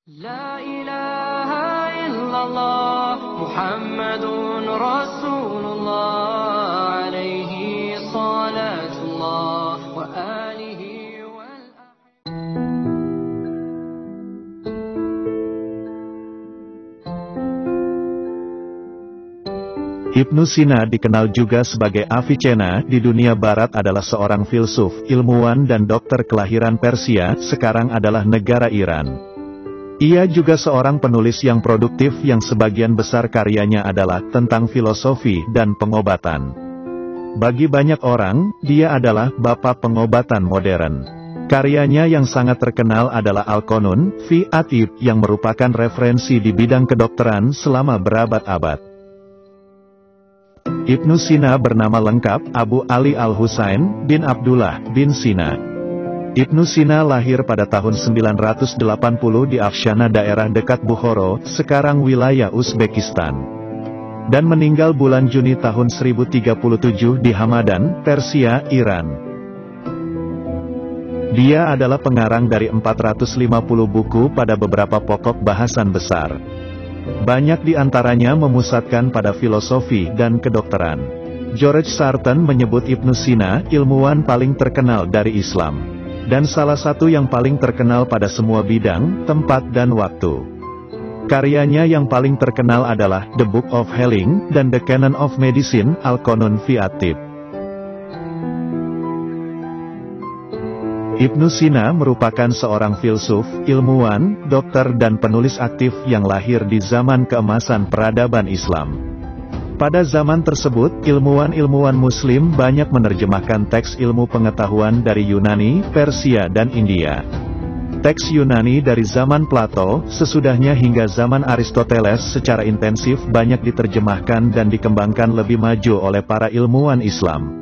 لا إله إلا الله محمد رسول الله عليه صلاة الله وآله Ibnu Sina dikenal juga sebagai Avicenna di dunia barat adalah seorang filsuf, ilmuwan dan dokter kelahiran Persia, sekarang adalah negara Iran. Ia juga seorang penulis yang produktif yang sebagian besar karyanya adalah tentang filosofi dan pengobatan. Bagi banyak orang, dia adalah bapak pengobatan modern. Karyanya yang sangat terkenal adalah Al-Qanun fi At-Tibb yang merupakan referensi di bidang kedokteran selama berabad-abad. Ibnu Sina bernama lengkap Abu Ali Al-Husain bin Abdullah bin Sina. Ibnu Sina lahir pada tahun 980 di Afshana daerah dekat Bukhara, sekarang wilayah Uzbekistan. Dan meninggal bulan Juni tahun 1037 di Hamadan, Persia, Iran. Dia adalah pengarang dari 450 buku pada beberapa pokok bahasan besar. Banyak di antaranya memusatkan pada filosofi dan kedokteran. George Sarton menyebut Ibnu Sina ilmuwan paling terkenal dari Islam. Dan salah satu yang paling terkenal pada semua bidang, tempat dan waktu. Karyanya yang paling terkenal adalah The Book of Healing dan The Canon of Medicine, Al-Qanun fi At-Tibb. Ibnu Sina merupakan seorang filsuf, ilmuwan, dokter dan penulis aktif yang lahir di zaman keemasan peradaban Islam. Pada zaman tersebut, ilmuwan-ilmuwan Muslim banyak menerjemahkan teks ilmu pengetahuan dari Yunani, Persia dan India. Teks Yunani dari zaman Plato, sesudahnya hingga zaman Aristoteles secara intensif banyak diterjemahkan dan dikembangkan lebih maju oleh para ilmuwan Islam.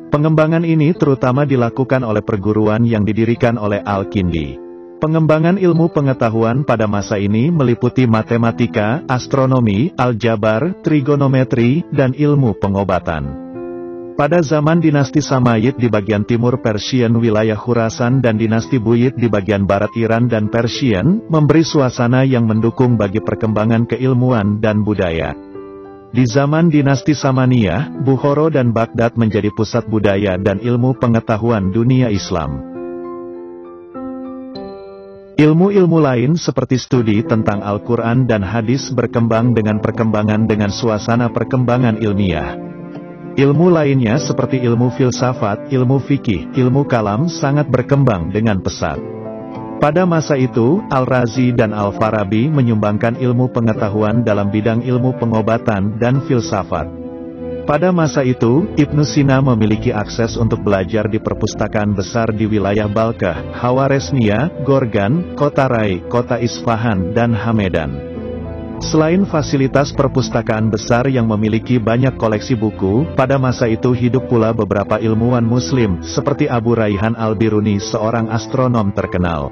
Pengembangan ini terutama dilakukan oleh perguruan yang didirikan oleh Al-Kindi. Pengembangan ilmu pengetahuan pada masa ini meliputi matematika, astronomi, aljabar, trigonometri, dan ilmu pengobatan. Pada zaman dinasti Samayid di bagian timur Persian wilayah Khurasan dan dinasti Buyid di bagian barat Iran dan Persian, memberi suasana yang mendukung bagi perkembangan keilmuan dan budaya. Di zaman dinasti Samaniyah, Bukhara dan Baghdad menjadi pusat budaya dan ilmu pengetahuan dunia Islam. Ilmu-ilmu lain seperti studi tentang Al-Quran dan hadis berkembang dengan perkembangan dengan suasana perkembangan ilmiah. Ilmu lainnya seperti ilmu filsafat, ilmu fikih, ilmu kalam sangat berkembang dengan pesat. Pada masa itu, Al-Razi dan Al-Farabi menyumbangkan ilmu pengetahuan dalam bidang ilmu pengobatan dan filsafat. Pada masa itu, Ibnu Sina memiliki akses untuk belajar di perpustakaan besar di wilayah Balkah, Khawaresmia, Gorgan, Kota Rai, Kota Isfahan dan Hamedan. Selain fasilitas perpustakaan besar yang memiliki banyak koleksi buku, pada masa itu hidup pula beberapa ilmuwan Muslim, seperti Abu Raihan Al-Biruni seorang astronom terkenal.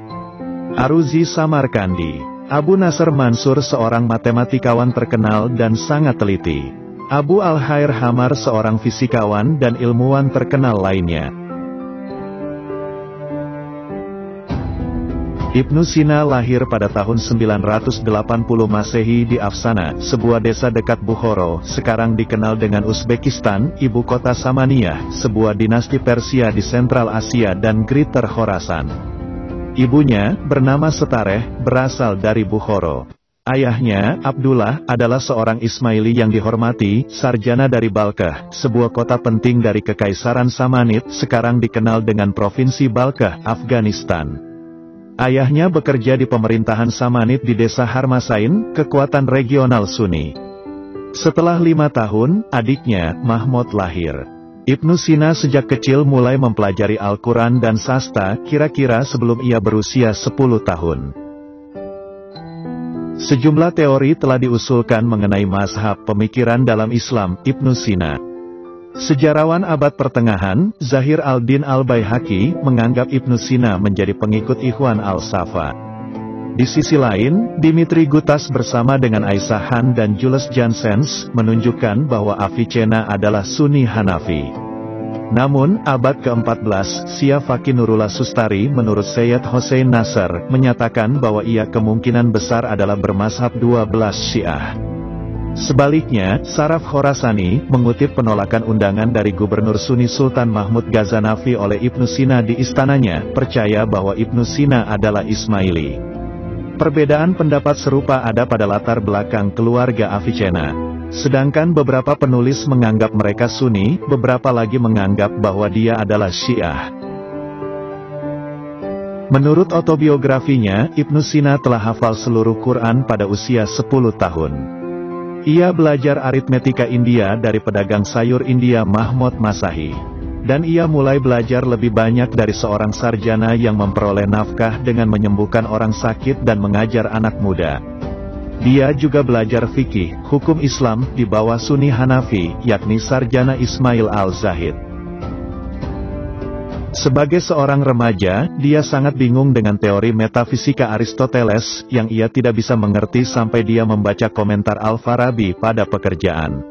Aruzi Samarkandi. Abu Nasr Mansur seorang matematikawan terkenal dan sangat teliti. Abu Al-Khair Hamar seorang fisikawan dan ilmuwan terkenal lainnya. Ibnu Sina lahir pada tahun 980 Masehi di Afshana, sebuah desa dekat Bukhara, sekarang dikenal dengan Uzbekistan, ibu kota Samaniyah, sebuah dinasti Persia di Sentral Asia dan Greater Khorasan. Ibunya, bernama Setareh, berasal dari Bukhara. Ayahnya, Abdullah, adalah seorang Ismaili yang dihormati, sarjana dari Balkah, sebuah kota penting dari Kekaisaran Samanid, sekarang dikenal dengan Provinsi Balkah, Afghanistan. Ayahnya bekerja di pemerintahan Samanid di desa Harmasain, kekuatan regional Sunni. Setelah 5 tahun, adiknya, Mahmud lahir. Ibnu Sina sejak kecil mulai mempelajari Al-Quran dan sastra, kira-kira sebelum ia berusia 10 tahun. Sejumlah teori telah diusulkan mengenai mazhab pemikiran dalam Islam, Ibnu Sina. Sejarawan abad pertengahan, Zahir al-Din al-Baihaqi, menganggap Ibnu Sina menjadi pengikut Ikhwan al-Safa. Di sisi lain, Dimitri Gutas bersama dengan Aisyah Han dan Jules Janssens, menunjukkan bahwa Avicenna adalah Sunni Hanafi. Namun, abad ke-14, Syia Faqih Nurullah Sustari menurut Sayyid Hossein Nasr, menyatakan bahwa ia kemungkinan besar adalah bermazhab 12 Syiah. Sebaliknya, Saraf Khorasani, mengutip penolakan undangan dari Gubernur Sunni Sultan Mahmud Ghazanavi oleh Ibnu Sina di istananya, percaya bahwa Ibnu Sina adalah Ismaili. Perbedaan pendapat serupa ada pada latar belakang keluarga Avicenna. Sedangkan beberapa penulis menganggap mereka Sunni, beberapa lagi menganggap bahwa dia adalah Syiah. Menurut autobiografinya, Ibnu Sina telah hafal seluruh Quran pada usia 10 tahun. Ia belajar aritmetika India dari pedagang sayur India Mahmud Masahi. Dan ia mulai belajar lebih banyak dari seorang sarjana yang memperoleh nafkah dengan menyembuhkan orang sakit dan mengajar anak muda. Dia juga belajar fikih, hukum Islam, di bawah Sunni Hanafi, yakni sarjana Ismail Al-Zahid. Sebagai seorang remaja, dia sangat bingung dengan teori metafisika Aristoteles, yang ia tidak bisa mengerti sampai dia membaca komentar Al-Farabi pada pekerjaan.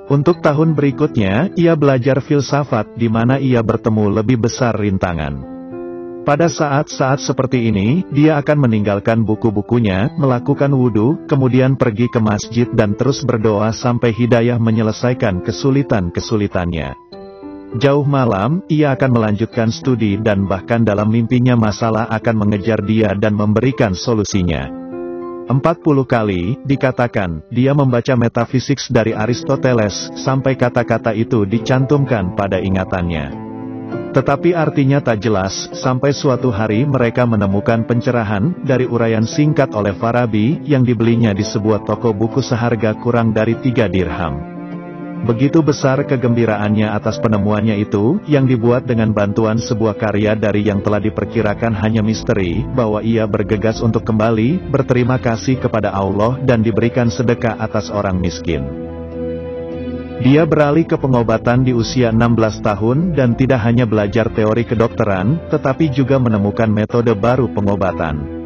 Untuk tahun berikutnya, ia belajar filsafat, di mana ia bertemu lebih besar rintangan. Pada saat-saat seperti ini, dia akan meninggalkan buku-bukunya, melakukan wudhu, kemudian pergi ke masjid dan terus berdoa sampai hidayah menyelesaikan kesulitan-kesulitannya. Jauh malam, ia akan melanjutkan studi dan bahkan dalam mimpinya masalah akan mengejar dia dan memberikan solusinya. 40 kali, dikatakan, dia membaca metafisik dari Aristoteles, sampai kata-kata itu dicantumkan pada ingatannya. Tetapi artinya tak jelas, sampai suatu hari mereka menemukan pencerahan, dari uraian singkat oleh Farabi, yang dibelinya di sebuah toko buku seharga kurang dari 3 dirham. Begitu besar kegembiraannya atas penemuannya itu, yang dibuat dengan bantuan sebuah karya dari yang telah diperkirakan hanya misteri, bahwa ia bergegas untuk kembali, berterima kasih kepada Allah dan diberikan sedekah atas orang miskin. Dia beralih ke pengobatan di usia 16 tahun dan tidak hanya belajar teori kedokteran, tetapi juga menemukan metode baru pengobatan.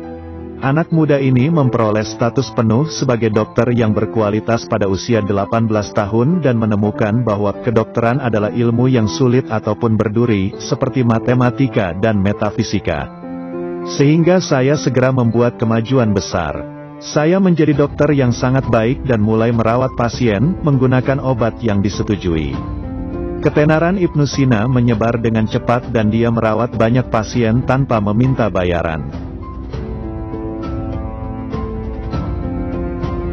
Anak muda ini memperoleh status penuh sebagai dokter yang berkualitas pada usia 18 tahun dan menemukan bahwa kedokteran adalah ilmu yang sulit ataupun berduri, seperti matematika dan metafisika. Sehingga saya segera membuat kemajuan besar. Saya menjadi dokter yang sangat baik dan mulai merawat pasien, menggunakan obat yang disetujui. Ketenaran Ibnu Sina menyebar dengan cepat dan dia merawat banyak pasien tanpa meminta bayaran.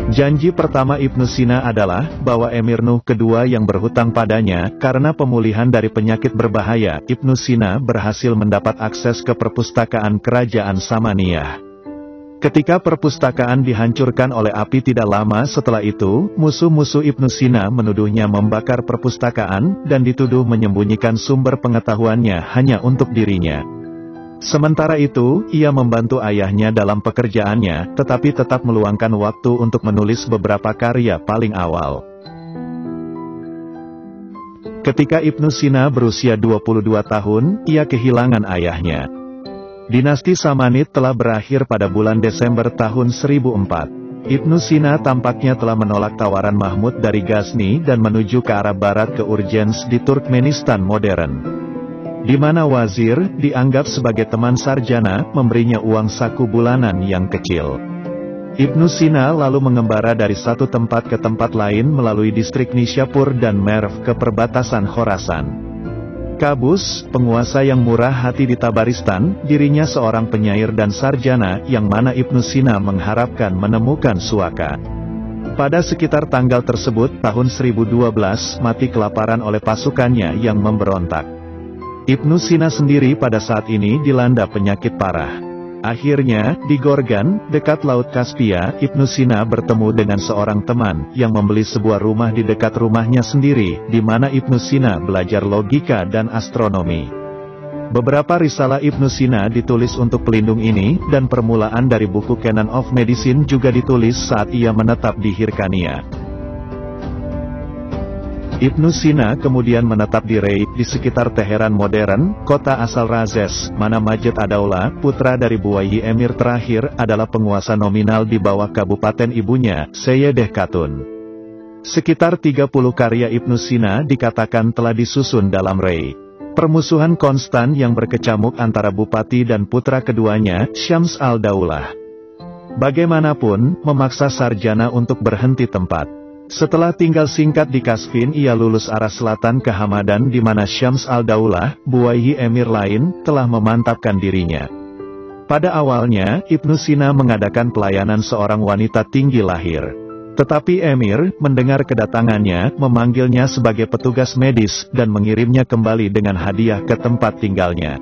Janji pertama Ibnu Sina adalah, bahwa Emir Nuh kedua yang berhutang padanya, karena pemulihan dari penyakit berbahaya, Ibnu Sina berhasil mendapat akses ke perpustakaan kerajaan Samaniyah. Ketika perpustakaan dihancurkan oleh api tidak lama setelah itu, musuh-musuh Ibnu Sina menuduhnya membakar perpustakaan, dan dituduh menyembunyikan sumber pengetahuannya hanya untuk dirinya. Sementara itu, ia membantu ayahnya dalam pekerjaannya, tetapi tetap meluangkan waktu untuk menulis beberapa karya paling awal. Ketika Ibnu Sina berusia 22 tahun, ia kehilangan ayahnya. Dinasti Samanid telah berakhir pada bulan Desember tahun 1004. Ibnu Sina tampaknya telah menolak tawaran Mahmud dari Ghazni dan menuju ke arah barat ke Urgench di Turkmenistan modern. Di mana wazir, dianggap sebagai teman sarjana, memberinya uang saku bulanan yang kecil. Ibnu Sina lalu mengembara dari satu tempat ke tempat lain melalui distrik Nishapur dan Merv ke perbatasan Khorasan. Qabus, penguasa yang murah hati di Tabaristan, dirinya seorang penyair dan sarjana, yang mana Ibnu Sina mengharapkan menemukan suaka. Pada sekitar tanggal tersebut, tahun 1012, mati kelaparan oleh pasukannya yang memberontak. Ibnu Sina sendiri pada saat ini dilanda penyakit parah. Akhirnya, di Gorgan, dekat Laut Kaspia, Ibnu Sina bertemu dengan seorang teman, yang membeli sebuah rumah di dekat rumahnya sendiri, di mana Ibnu Sina belajar logika dan astronomi. Beberapa risalah Ibnu Sina ditulis untuk pelindung ini, dan permulaan dari buku Canon of Medicine juga ditulis saat ia menetap di Hirkania. Ibnu Sina kemudian menetap di Rey, di sekitar Teheran modern, kota asal Razes, mana Majid Ad-Daula, putra dari Buwayyi Emir terakhir, adalah penguasa nominal di bawah kabupaten ibunya, Sayyideh Khatun. Sekitar 30 karya Ibnu Sina dikatakan telah disusun dalam rei. Permusuhan konstan yang berkecamuk antara bupati dan putra keduanya, Syams al-Daulah. Bagaimanapun, memaksa sarjana untuk berhenti tempat. Setelah tinggal singkat di Kasvin, ia lulus arah selatan ke Hamadan di mana Syams al-Daulah, buaihi emir lain, telah memantapkan dirinya. Pada awalnya, Ibnu Sina mengadakan pelayanan seorang wanita tinggi lahir. Tetapi emir, mendengar kedatangannya, memanggilnya sebagai petugas medis, dan mengirimnya kembali dengan hadiah ke tempat tinggalnya.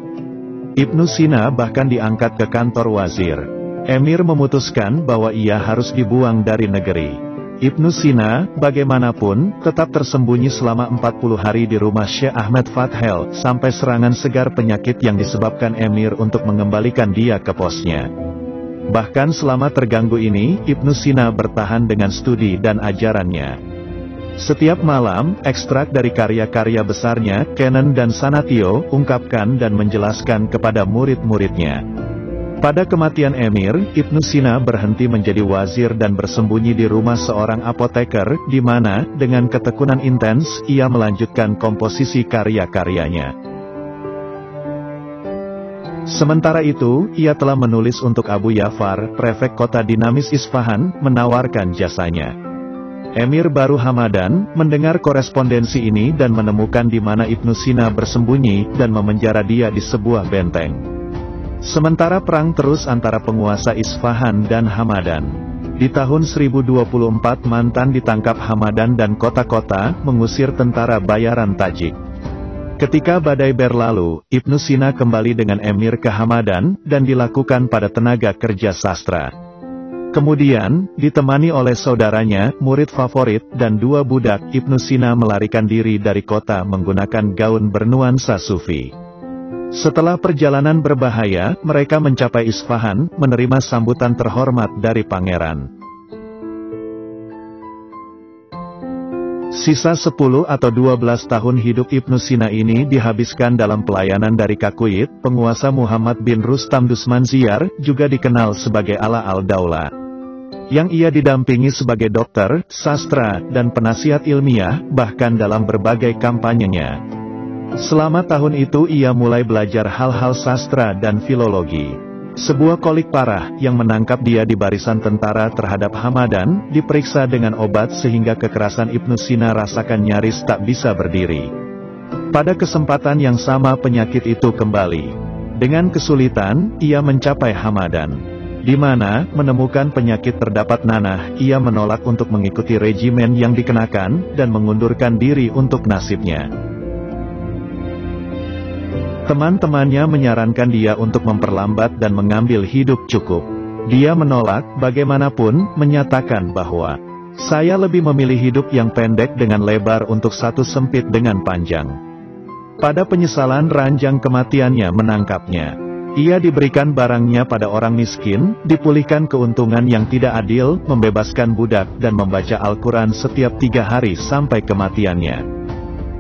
Ibnu Sina bahkan diangkat ke kantor wazir. Emir memutuskan bahwa ia harus dibuang dari negeri. Ibnu Sina, bagaimanapun, tetap tersembunyi selama 40 hari di rumah Syekh Ahmad Fathel, sampai serangan segar penyakit yang disebabkan emir untuk mengembalikan dia ke posnya. Bahkan selama terganggu ini, Ibnu Sina bertahan dengan studi dan ajarannya. Setiap malam, ekstrak dari karya-karya besarnya, Kenan dan Sanatio, ungkapkan dan menjelaskan kepada murid-muridnya. Pada kematian emir, Ibnu Sina berhenti menjadi wazir dan bersembunyi di rumah seorang apoteker, di mana, dengan ketekunan intens, ia melanjutkan komposisi karya-karyanya. Sementara itu, ia telah menulis untuk Abu Yafar, prefek kota dinamis Isfahan, menawarkan jasanya. Emir baru Hamadan, mendengar korespondensi ini dan menemukan di mana Ibnu Sina bersembunyi, dan memenjara dia di sebuah benteng. Sementara perang terus antara penguasa Isfahan dan Hamadan. Di tahun 1024 Mantan ditangkap Hamadan dan kota-kota, mengusir tentara bayaran Tajik. Ketika badai berlalu, Ibnu Sina kembali dengan emir ke Hamadan, dan dilakukan pada tenaga kerja sastra. Kemudian, ditemani oleh saudaranya, murid favorit, dan 2 budak, Ibnu Sina melarikan diri dari kota menggunakan gaun bernuansa sufi. Setelah perjalanan berbahaya, mereka mencapai Isfahan, menerima sambutan terhormat dari pangeran. Sisa 10 atau 12 tahun hidup Ibnu Sina ini dihabiskan dalam pelayanan dari Kakuyid. Penguasa Muhammad bin Rustam Dusmanziar, juga dikenal sebagai Ala al-Daulah, yang ia didampingi sebagai dokter, sastra, dan penasihat ilmiah, bahkan dalam berbagai kampanyenya. Selama tahun itu ia mulai belajar hal-hal sastra dan filologi. Sebuah kolik parah, yang menangkap dia di barisan tentara terhadap Hamadan, diperiksa dengan obat sehingga kekerasan Ibnu Sina rasakan nyaris tak bisa berdiri. Pada kesempatan yang sama penyakit itu kembali. Dengan kesulitan, ia mencapai Hamadan. Di mana, menemukan penyakit terdapat nanah, ia menolak untuk mengikuti regimen yang dikenakan, dan mengundurkan diri untuk nasibnya. Teman-temannya menyarankan dia untuk memperlambat dan mengambil hidup cukup. Dia menolak, bagaimanapun, menyatakan bahwa, "Saya lebih memilih hidup yang pendek dengan lebar untuk satu sempit dengan panjang." Pada penyesalan ranjang kematiannya menangkapnya. Ia diberikan barangnya pada orang miskin, dipulihkan keuntungan yang tidak adil, membebaskan budak, dan membaca Al-Quran setiap 3 hari sampai kematiannya.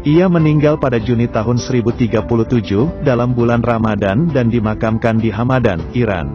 Ia meninggal pada Juni tahun 1037, dalam bulan Ramadan dan dimakamkan di Hamadan, Iran.